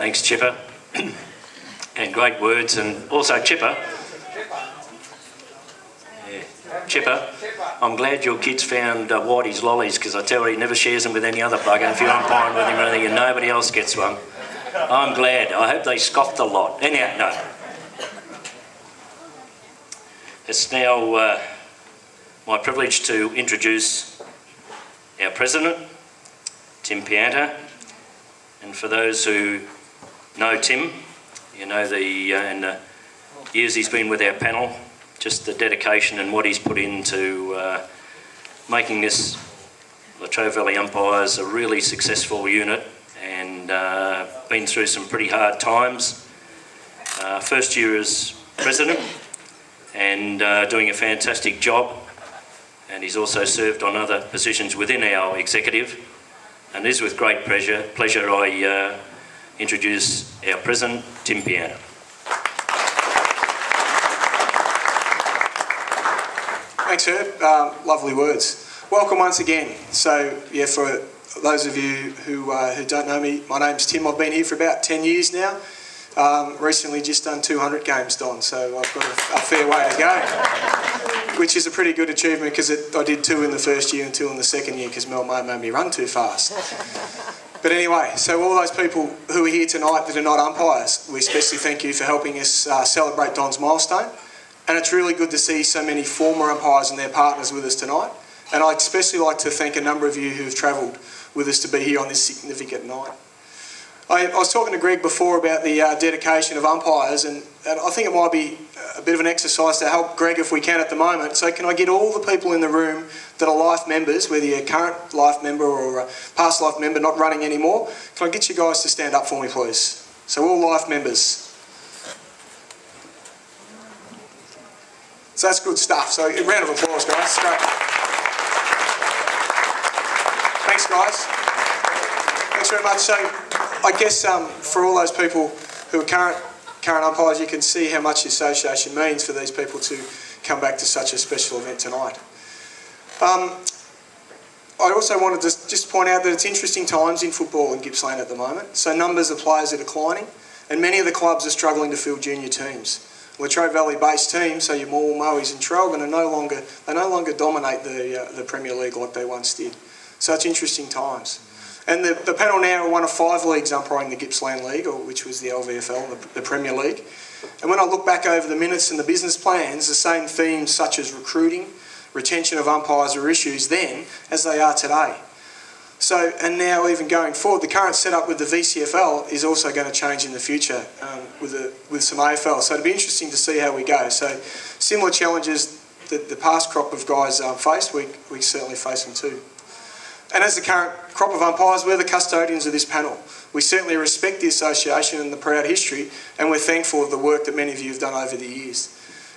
Thanks, Chipper. And great words, and also Chipper. Yeah. Chipper, I'm glad your kids found Whitey's lollies, because I tell you, he never shares them with any other bugger. If you're umpiring with him or anything and nobody else gets one, I'm glad. I hope they scoffed a lot. Anyhow, no. It's now my privilege to introduce our President, Tim Pianta. And for those who know Tim, you know the years he's been with our panel, just the dedication and what he's put into making this Latrobe Valley Umpires a really successful unit, and been through some pretty hard times. First year as President, and doing a fantastic job, and he's also served on other positions within our executive. And it is with great pleasure I introduce our President, Tim Pianta. Thanks, Herb. Lovely words. Welcome once again. So, yeah, for those of you who don't know me, my name's Tim. I've been here for about 10 years now. Recently just done 200 games, Don, so I've got a fair way to go, which is a pretty good achievement, because I did 2 in the first year and 2 in the second year, because Mel May made me run too fast. But anyway, so all those people who are here tonight that are not umpires, we especially thank you for helping us celebrate Don's milestone. And it's really good to see so many former umpires and their partners with us tonight. And I'd especially like to thank a number of you who have travelled with us to be here on this significant night. I was talking to Greg before about the dedication of umpires, and I think it might be a bit of an exercise to help Greg if we can at the moment. So can I get all the people in the room that are life members, whether you're a current life member or a past life member not running anymore, can I get you guys to stand up for me, please? So all life members. So that's good stuff. So a round of applause, guys. That's great. Thanks, guys. Thanks very much. So I guess for all those people who are current umpires, you can see how much the association means for these people to come back to such a special event tonight. I also wanted to just point out that it's interesting times in football in Gippsland at the moment. So numbers of players are declining, and many of the clubs are struggling to fill junior teams. Latrobe Valley-based teams, so your Morwell, Mowies and Traralgon, are no longer dominate the Premier League like they once did. So it's interesting times. And the panel now are one of 5 leagues umpiring the Gippsland League, which was the LVFL, the Premier League. And when I look back over the minutes and the business plans, the same themes such as recruiting, retention of umpires are issues then as they are today. So, and now even going forward, the current setup with the VCFL is also going to change in the future with some AFL. So it'll be interesting to see how we go. So similar challenges that the past crop of guys faced, we certainly face them too. And as the current crop of umpires, we're the custodians of this panel. We certainly respect the association and the proud history, and we're thankful for the work that many of you have done over the years.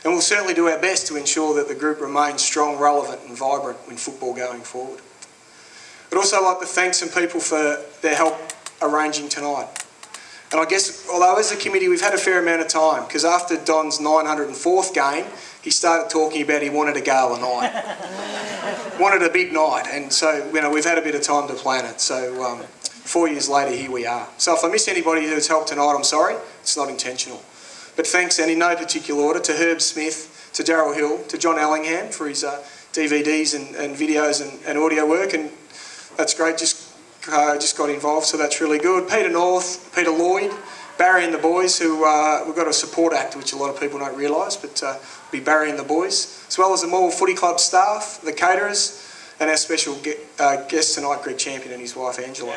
And we'll certainly do our best to ensure that the group remains strong, relevant and vibrant in football going forward. I'd also like to thank some people for their help arranging tonight. And I guess, although as a committee we've had a fair amount of time, because after Don's 904th game, he started talking about he wanted a gala night. Wanted a big night, and so we've had a bit of time to plan it. So 4 years later, here we are. So if I miss anybody who's helped tonight, I'm sorry. It's not intentional. But thanks, and in no particular order, to Herb Smith, to Darryl Hill, to John Allingham for his DVDs and videos and audio work, and that's great. Just got involved, so that's really good. Peter North, Peter Lloyd, Barry and the boys, who we've got a support act which a lot of people don't realise, but be Barry and the boys, as well as the Morwell Footy Club staff, the caterers, and our special guest tonight, Greg Champion and his wife Angela.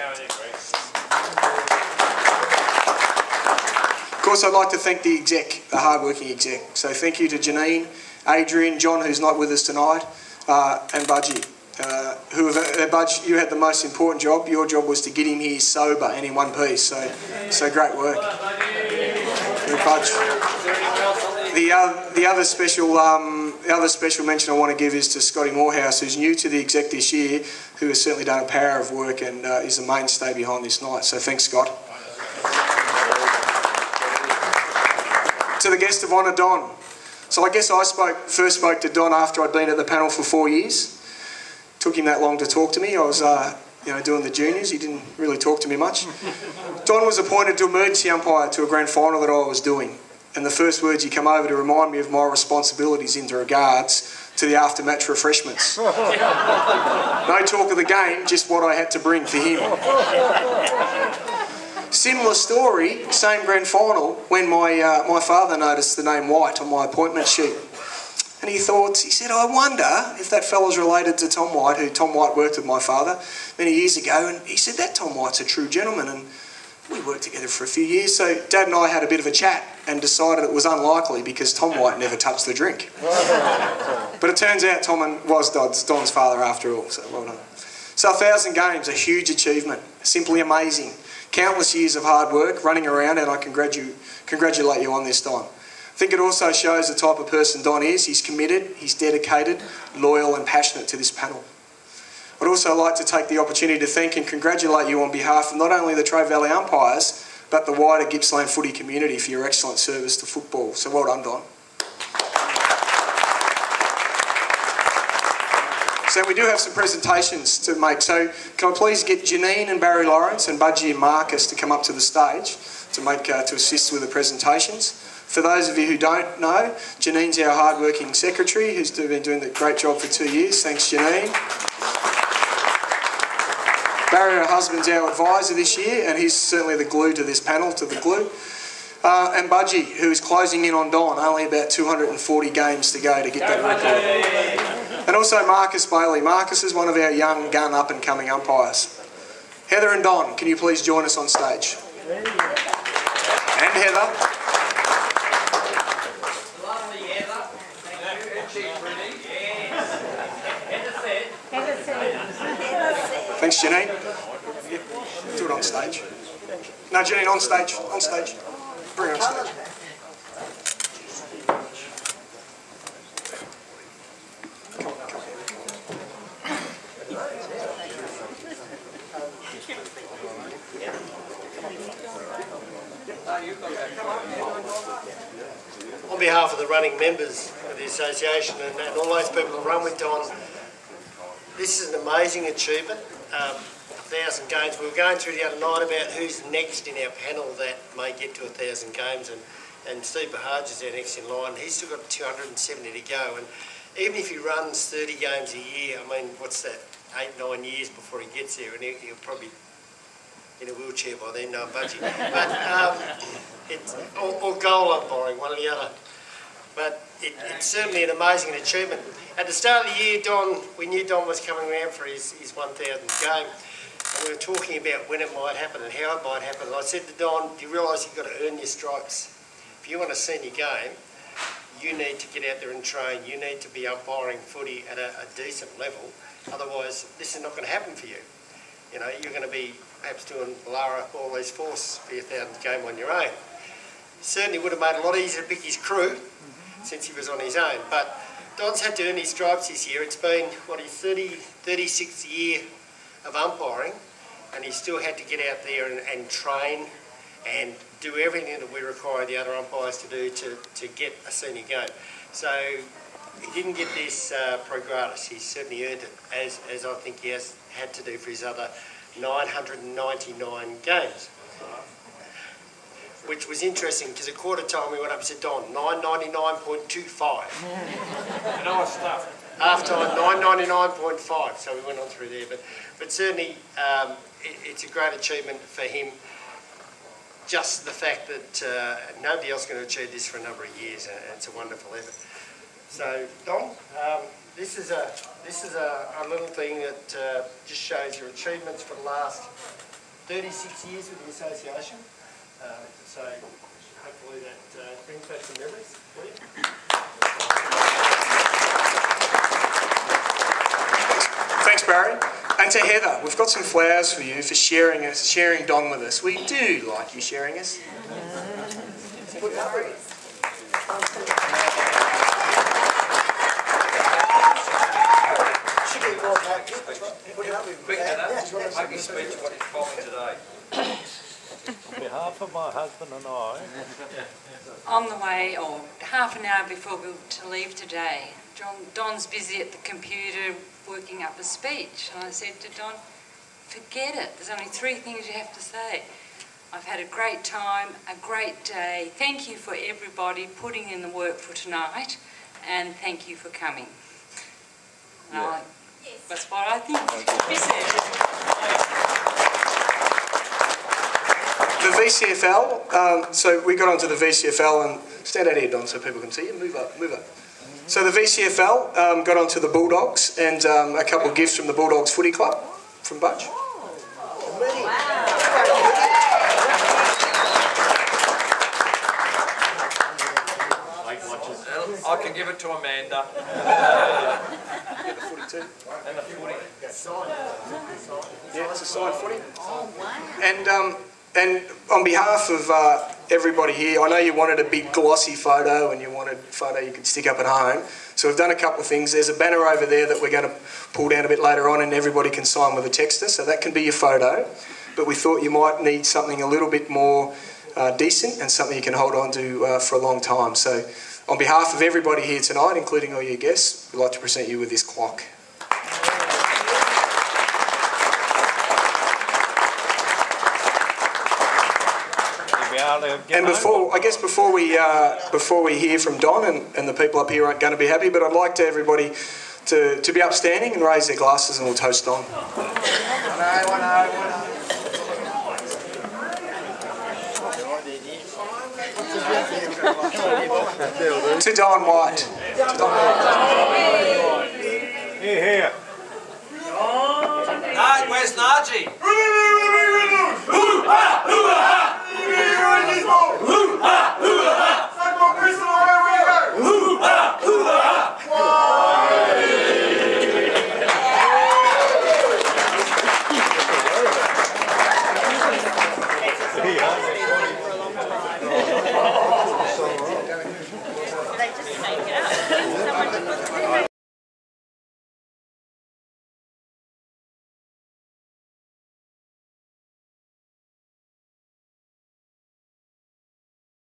Of course, I'd like to thank the exec, the hard-working exec. So thank you to Janine, Adrian, John, who's not with us tonight, and Budgie. Budge, you had the most important job. Your job was to get him here sober and in one piece. So great work. Good Budge. The other special mention I want to give is to Scotty Morehouse, who's new to the exec this year, who has certainly done a power of work and is the mainstay behind this night. So thanks, Scott. To the guest of honour, Don. So I guess I first spoke to Don after I'd been at the panel for 4 years. Took him that long to talk to me. I was doing the juniors. He didn't really talk to me much. Don was appointed to emergency umpire to a grand final that I was doing. And the first words he came over to remind me of my responsibilities in regards to the after-match refreshments. No talk of the game, just what I had to bring for him. Similar story, same grand final, when my father noticed the name Wight on my appointment sheet. And he said, I wonder if that fella's related to Tom Wight, who Tom Wight worked with my father many years ago. And he said, that Tom Wight's a true gentleman. And we worked together for a few years. So Dad and I had a bit of a chat and decided it was unlikely because Tom Wight never touched the drink. But it turns out Tom was Don's father after all, so well done. So 1,000 games, a huge achievement, simply amazing. Countless years of hard work, running around, and I congratulate you on this, Don. I think it also shows the type of person Don is. He's committed, he's dedicated, loyal and passionate to this panel. I'd also like to take the opportunity to thank and congratulate you on behalf of not only the Trove Valley umpires, but the wider Gippsland footy community for your excellent service to football. So well done, Don. So we do have some presentations to make. So can I please get Janine and Barry Lawrence and Budgie and Marcus to come up to the stage to assist with the presentations. For those of you who don't know, Janine's our hard-working secretary who's been doing a great job for 2 years. Thanks, Janine. Barry, her husband's our advisor this year, and he's certainly the glue to this panel, and Budgie, who is closing in on Don, only about 240 games to go to get that record. And also Marcus Bailey. Marcus is one of our young gun up-and-coming umpires. Heather and Don, can you please join us on stage? And Heather. Thanks, Janine. Yeah, do it on stage. No, Janine, on stage. On stage. Bring her on stage. On behalf of the running members of the association and all those people who run with Don, this is an amazing achievement. 1,000 games. We were going through the other night about who's next in our panel that may get to 1,000 games, and Steve Bahaj is our next in line. He's still got 270 to go, and even if he runs 30 games a year, I mean, what's that, 8-9 years before he gets there, and he'll probably in a wheelchair by then, no budgie. But it's or goal umpiring, one or the other. But it's certainly an amazing achievement. At the start of the year, we knew Don was coming around for his 1,000th game. And we were talking about when it might happen and how it might happen. And I said to Don, do you realise you've got to earn your stripes? If you want a senior game, you need to get out there and train. You need to be umpiring footy at a decent level. Otherwise, this is not going to happen for you. You know, you're going to be perhaps doing Lara all these force for your 1,000th game on your own. Certainly would have made it a lot easier to pick his crew since he was on his own. But Don's had to earn his stripes this year. It's been, what, his 36th year of umpiring, and he still had to get out there and train and do everything that we require the other umpires to do to get a senior game. So he didn't get this pro gratis. He's certainly earned it, as I think he has had to do for his other 999 games. Which was interesting because at quarter time we went up and said, Don, 999.25. Nice stuff. Half time, 999.5. So we went on through there. But certainly it's a great achievement for him. Just the fact that nobody else is going to achieve this for a number of years, and it's a wonderful effort. So, Don, this is a little thing that just shows your achievements for the last 36 years with the association. So hopefully that brings back some memories for you. Thanks, Barry. And to Heather, we've got some flowers for you for sharing Don with us. We do like you sharing us. Make a speech what he's told me today. On behalf of my husband and I, on the way, or half an hour before we were to leave today, Don's busy at the computer working up a speech. And I said to Don, forget it. There's only 3 things you have to say. I've had a great time, a great day. Thank you for everybody putting in the work for tonight, and thank you for coming. That's what I think. The VCFL, so we got onto the VCFL, and stand out here, Don, so people can see you. Move up, move up. So the VCFL got onto the Bulldogs, and a couple of gifts from the Bulldogs Footy Club from Budge. I can give it to Amanda. Get the footy too. And the footy. Yeah, it's a signed footy. And on behalf of everybody here, I know you wanted a big glossy photo and you wanted a photo you could stick up at home. So we've done a couple of things. There's a banner over there that we're going to pull down a bit later on, and everybody can sign with a texter, so that can be your photo. But we thought you might need something a little bit more decent and something you can hold on to for a long time. So on behalf of everybody here tonight, including all your guests, we'd like to present you with this clock. And before we hear from Don, and the people up here aren't going to be happy, but I'd like to everybody to be upstanding and raise their glasses, and we'll toast Don. To Don Wight. Here. Where's Najee?